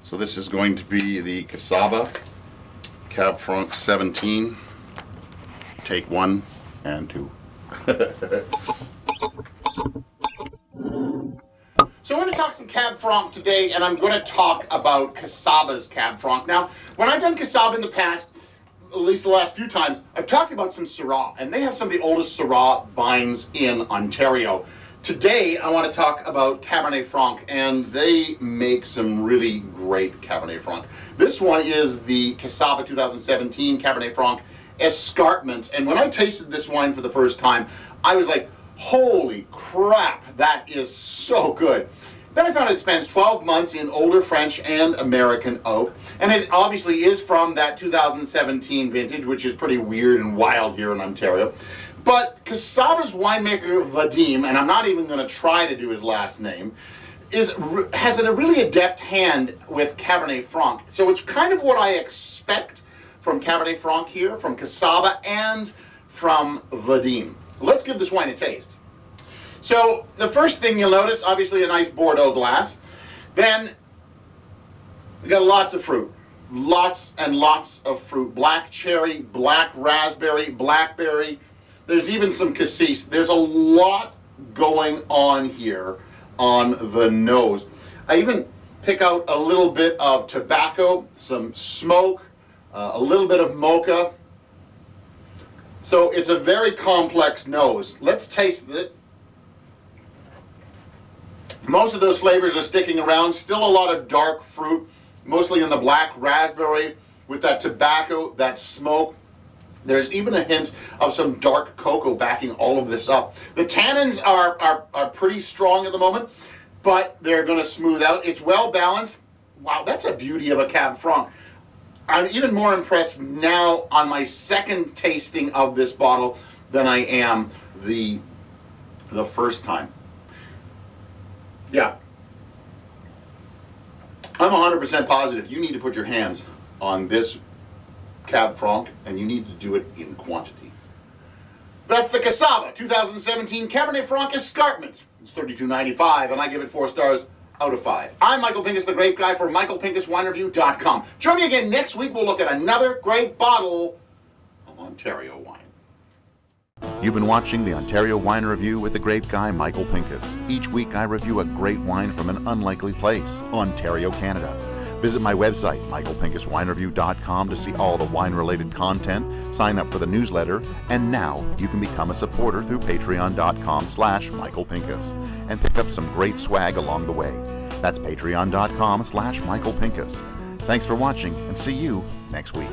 So this is going to be the Kacaba Cab Franc 17, take 1 and 2. So I'm going to talk some Cab Franc today, and I'm going to talk about Kacaba's Cab Franc. Now, when I've done Kacaba in the past, at least the last few times, I've talked about some Syrah, and they have some of the oldest Syrah vines in Ontario. Today, I want to talk about Cabernet Franc, and they make some really great Cabernet Franc. This one is the Kacaba 2017 Cabernet Franc Escarpment, and when I tasted this wine for the first time, I was like, holy crap, that is so good. Then I found it spends 12 months in older French and American oak, and it obviously is from that 2017 vintage, which is pretty weird and wild here in Ontario. But Kacaba's winemaker, Vadim, and I'm not even going to try to do his last name, has a really adept hand with Cabernet Franc. So it's kind of what I expect from Cabernet Franc here, from Kacaba, and from Vadim. Let's give this wine a taste. So the first thing you'll notice, obviously a nice Bordeaux glass. Then we got lots of fruit. Lots and lots of fruit. Black cherry, black raspberry, blackberry. There's even some cassis. There's a lot going on here on the nose. I even pick out a little bit of tobacco, some smoke, a little bit of mocha. So it's a very complex nose. Let's taste it. Most of those flavors are sticking around. Still a lot of dark fruit, mostly in the black raspberry with that tobacco, that smoke. There's even a hint of some dark cocoa backing all of this up. The tannins are pretty strong at the moment, but they're going to smooth out. It's well balanced. Wow, that's a beauty of a Cab Franc. I'm even more impressed now on my second tasting of this bottle than I am the first time. Yeah. I'm 100% positive you need to put your hands on this Cab Franc, and you need to do it in quantity. That's the Kacaba 2017 Cabernet Franc Escarpment. It's $32.95, and I give it 4 stars out of 5. I'm Michael Pinkus, the Grape Guy for MichaelPinkusWineReview.com. Join me again next week. We'll look at another great bottle of Ontario wine. You've been watching the Ontario Wine Review with the Grape Guy, Michael Pinkus. Each week I review a great wine from an unlikely place, Ontario, Canada. Visit my website, MichaelPinkusWineReview.com, to see all the wine-related content, sign up for the newsletter, and now you can become a supporter through Patreon.com/MichaelPinkus and pick up some great swag along the way. That's Patreon.com/MichaelPinkus. Thanks for watching, and see you next week.